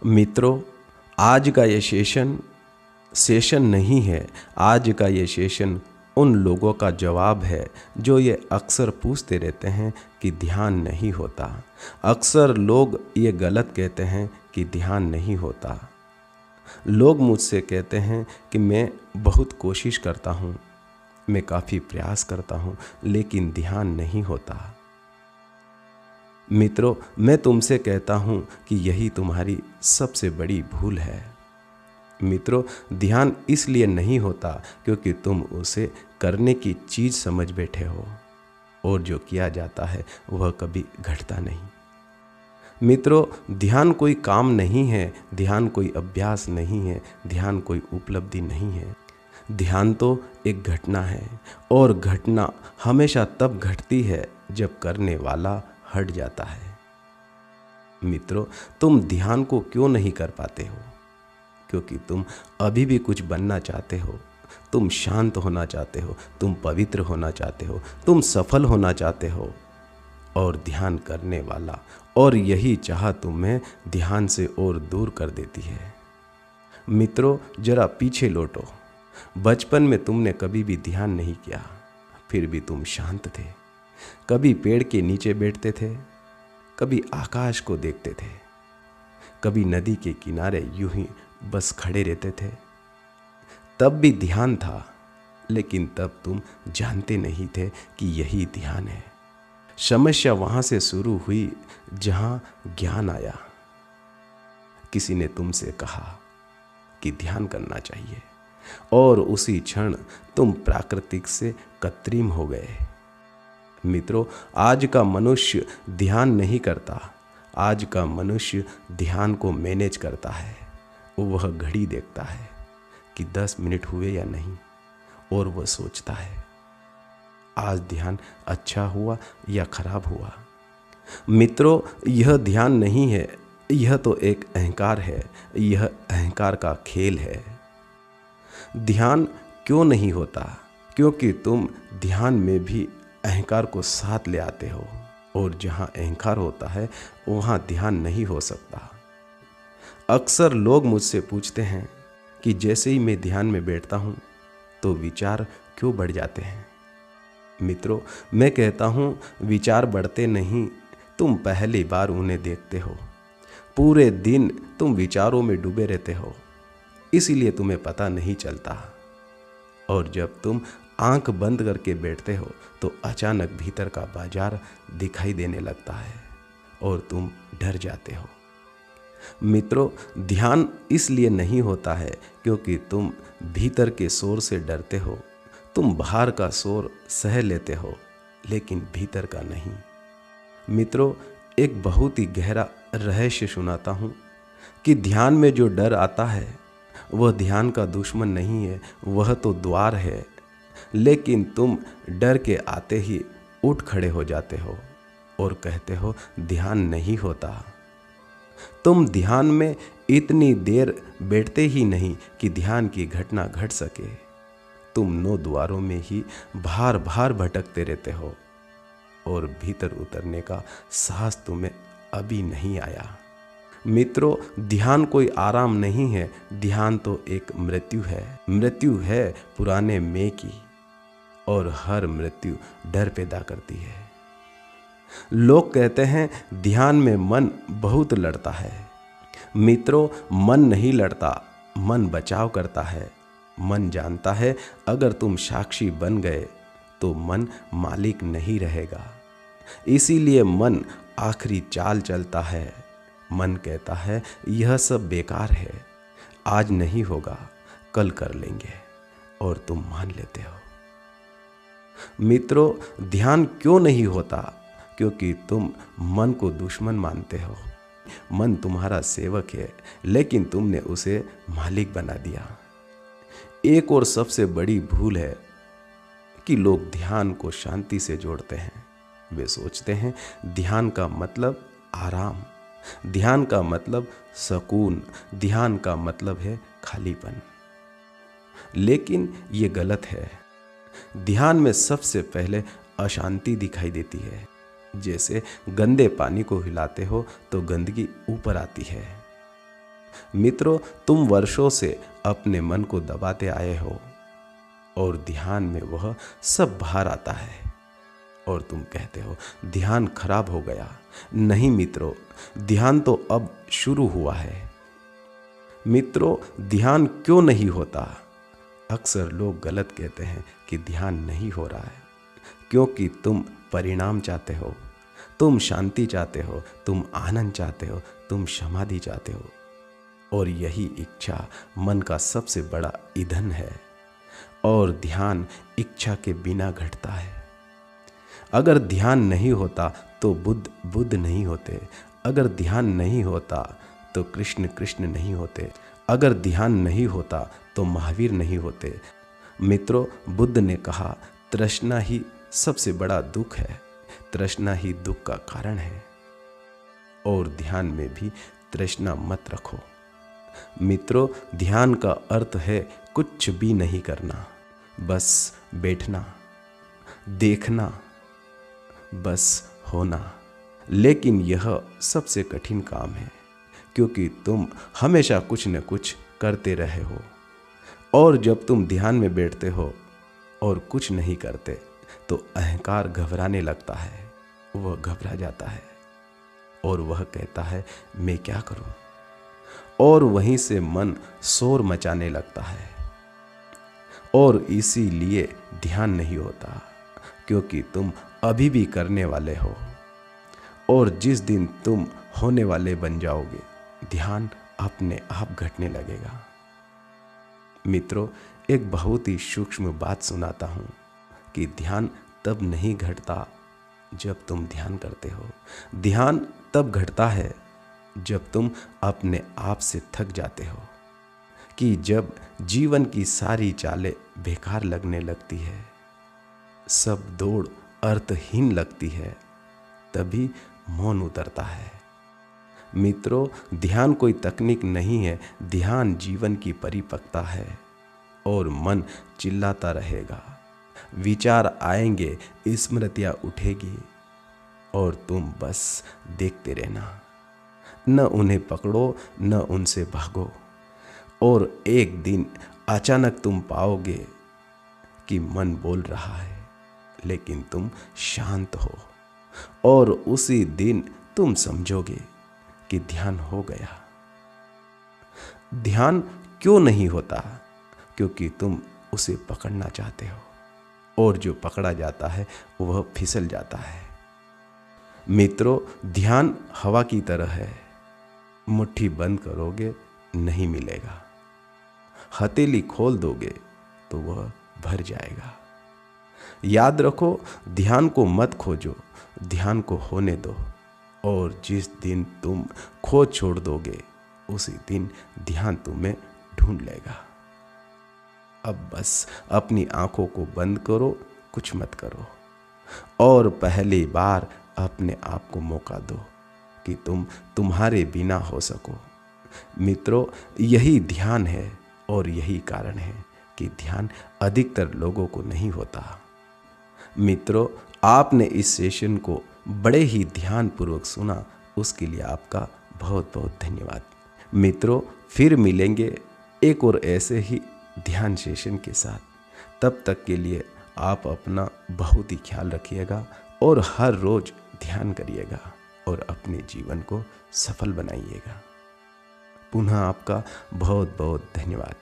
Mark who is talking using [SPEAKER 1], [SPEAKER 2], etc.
[SPEAKER 1] मित्रों, आज का ये सेशन नहीं है। आज का ये सेशन उन लोगों का जवाब है जो ये अक्सर पूछते रहते हैं कि ध्यान नहीं होता। अक्सर लोग ये गलत कहते हैं कि ध्यान नहीं होता। लोग मुझसे कहते हैं कि मैं बहुत कोशिश करता हूँ, मैं काफ़ी प्रयास करता हूँ, लेकिन ध्यान नहीं होता। मित्रों, मैं तुमसे कहता हूँ कि यही तुम्हारी सबसे बड़ी भूल है। मित्रों, ध्यान इसलिए नहीं होता क्योंकि तुम उसे करने की चीज़ समझ बैठे हो, और जो किया जाता है वह कभी घटता नहीं। मित्रों, ध्यान कोई काम नहीं है, ध्यान कोई अभ्यास नहीं है, ध्यान कोई उपलब्धि नहीं है। ध्यान तो एक घटना है, और घटना हमेशा तब घटती है जब करने वाला हट जाता है। मित्रों, तुम ध्यान को क्यों नहीं कर पाते हो? क्योंकि तुम अभी भी कुछ बनना चाहते हो, तुम शांत होना चाहते हो, तुम पवित्र होना चाहते हो, तुम सफल होना चाहते हो, और ध्यान करने वाला और यही चाह तुम्हें ध्यान से और दूर कर देती है। मित्रों, जरा पीछे लौटो। बचपन में तुमने कभी भी ध्यान नहीं किया, फिर भी तुम शांत थे। कभी पेड़ के नीचे बैठते थे, कभी आकाश को देखते थे, कभी नदी के किनारे यूं ही बस खड़े रहते थे। तब भी ध्यान था, लेकिन तब तुम जानते नहीं थे कि यही ध्यान है। समस्या वहां से शुरू हुई जहां ज्ञान आया। किसी ने तुमसे कहा कि ध्यान करना चाहिए, और उसी क्षण तुम प्राकृतिक से कृत्रिम हो गए। मित्रों, आज का मनुष्य ध्यान नहीं करता। आज का मनुष्य ध्यान को मैनेज करता है। वह घड़ी देखता है कि 10 मिनट हुए या नहीं, और वह सोचता है आज ध्यान अच्छा हुआ या खराब हुआ। मित्रों, यह ध्यान नहीं है, यह तो एक अहंकार है। यह अहंकार का खेल है। ध्यान क्यों नहीं होता? क्योंकि तुम ध्यान में भी अहंकार को साथ ले आते हो, और जहाँ अहंकार होता है वहाँ ध्यान नहीं हो सकता। अक्सर लोग मुझसे पूछते हैं कि जैसे ही मैं ध्यान में बैठता हूँ तो विचार क्यों बढ़ जाते हैं। मित्रों, मैं कहता हूँ विचार बढ़ते नहीं, तुम पहली बार उन्हें देखते हो। पूरे दिन तुम विचारों में डूबे रहते हो, इसीलिए तुम्हें पता नहीं चलता। और जब तुम आंख बंद करके बैठते हो तो अचानक भीतर का बाजार दिखाई देने लगता है, और तुम डर जाते हो। मित्रों, ध्यान इसलिए नहीं होता है क्योंकि तुम भीतर के शोर से डरते हो। तुम बाहर का शोर सह लेते हो, लेकिन भीतर का नहीं। मित्रों, एक बहुत ही गहरा रहस्य सुनाता हूँ कि ध्यान में जो डर आता है वह ध्यान का दुश्मन नहीं है, वह तो द्वार है। लेकिन तुम डर के आते ही उठ खड़े हो जाते हो और कहते हो ध्यान नहीं होता। तुम ध्यान में इतनी देर बैठते ही नहीं कि ध्यान की घटना घट सके। तुम 9 द्वारों में ही बाहर बाहर भटकते रहते हो, और भीतर उतरने का साहस तुम्हें अभी नहीं आया। मित्रों, ध्यान कोई आराम नहीं है, ध्यान तो एक मृत्यु है। मृत्यु है पुराने मैं की, और हर मृत्यु डर पैदा करती है। लोग कहते हैं ध्यान में मन बहुत लड़ता है। मित्रों, मन नहीं लड़ता, मन बचाव करता है। मन जानता है अगर तुम साक्षी बन गए तो मन मालिक नहीं रहेगा। इसीलिए मन आखिरी चाल चलता है। मन कहता है यह सब बेकार है, आज नहीं होगा, कल कर लेंगे, और तुम मान लेते हो। मित्रों, ध्यान क्यों नहीं होता? क्योंकि तुम मन को दुश्मन मानते हो। मन तुम्हारा सेवक है, लेकिन तुमने उसे मालिक बना दिया। एक और सबसे बड़ी भूल है कि लोग ध्यान को शांति से जोड़ते हैं। वे सोचते हैं ध्यान का मतलब आराम, ध्यान का मतलब सुकून, ध्यान का मतलब है खालीपन। लेकिन ये गलत है। ध्यान में सबसे पहले अशांति दिखाई देती है। जैसे गंदे पानी को हिलाते हो तो गंदगी ऊपर आती है। मित्रों, तुम वर्षों से अपने मन को दबाते आए हो और ध्यान में वह सब बाहर आता है और तुम कहते हो ध्यान खराब हो गया। नहीं मित्रों, ध्यान तो अब शुरू हुआ है। मित्रों, ध्यान क्यों नहीं होता? अक्सर लोग गलत कहते हैं कि ध्यान नहीं हो रहा है क्योंकि तुम परिणाम चाहते हो, तुम शांति चाहते हो, तुम आनंद चाहते हो, तुम समाधि चाहते हो। और यही इच्छा मन का सबसे बड़ा ईंधन है और ध्यान इच्छा के बिना घटता है। अगर ध्यान नहीं होता तो बुद्ध नहीं होते। अगर ध्यान नहीं होता तो कृष्ण नहीं होते। अगर ध्यान नहीं होता तो महावीर नहीं होते। मित्रों, बुद्ध ने कहा तृष्णा ही सबसे बड़ा दुख है, तृष्णा ही दुख का कारण है। और ध्यान में भी तृष्णा मत रखो। मित्रों, ध्यान का अर्थ है कुछ भी नहीं करना, बस बैठना, देखना, बस होना। लेकिन यह सबसे कठिन काम है क्योंकि तुम हमेशा कुछ न कुछ करते रहे हो। और जब तुम ध्यान में बैठते हो और कुछ नहीं करते तो अहंकार घबराने लगता है, वह घबरा जाता है और वह कहता है मैं क्या करूं। और वहीं से मन शोर मचाने लगता है और इसीलिए ध्यान नहीं होता क्योंकि तुम अभी भी करने वाले हो। और जिस दिन तुम होने वाले बन जाओगे, ध्यान अपने आप घटने लगेगा। मित्रों, एक बहुत ही सूक्ष्म बात सुनाता हूँ कि ध्यान तब नहीं घटता जब तुम ध्यान करते हो। ध्यान तब घटता है जब तुम अपने आप से थक जाते हो, कि जब जीवन की सारी चालें बेकार लगने लगती है, सब दौड़ अर्थहीन लगती है, तभी मौन उतरता है। मित्रों, ध्यान कोई तकनीक नहीं है, ध्यान जीवन की परिपक्वता है। और मन चिल्लाता रहेगा, विचार आएंगे, स्मृतियाँ उठेगी और तुम बस देखते रहना। न उन्हें पकड़ो, न उनसे भागो। और एक दिन अचानक तुम पाओगे कि मन बोल रहा है लेकिन तुम शांत हो। और उसी दिन तुम समझोगे कि ध्यान हो गया। ध्यान क्यों नहीं होता? क्योंकि तुम उसे पकड़ना चाहते हो और जो पकड़ा जाता है वह फिसल जाता है। मित्रों, ध्यान हवा की तरह है, मुट्ठी बंद करोगे नहीं मिलेगा, हथेली खोल दोगे तो वह भर जाएगा। याद रखो, ध्यान को मत खोजो, ध्यान को होने दो। और जिस दिन तुम खोज छोड़ दोगे उसी दिन ध्यान तुम्हें ढूंढ लेगा। अब बस अपनी आंखों को बंद करो, कुछ मत करो और पहली बार अपने आप को मौका दो कि तुम तुम्हारे बिना हो सको। मित्रों, यही ध्यान है और यही कारण है कि ध्यान अधिकतर लोगों को नहीं होता। मित्रों, आपने इस सेशन को बड़े ही ध्यानपूर्वक सुना, उसके लिए आपका बहुत बहुत धन्यवाद। मित्रों, फिर मिलेंगे एक और ऐसे ही ध्यान सेशन के साथ। तब तक के लिए आप अपना बहुत ही ख्याल रखिएगा और हर रोज ध्यान करिएगा और अपने जीवन को सफल बनाइएगा। पुनः आपका बहुत बहुत धन्यवाद।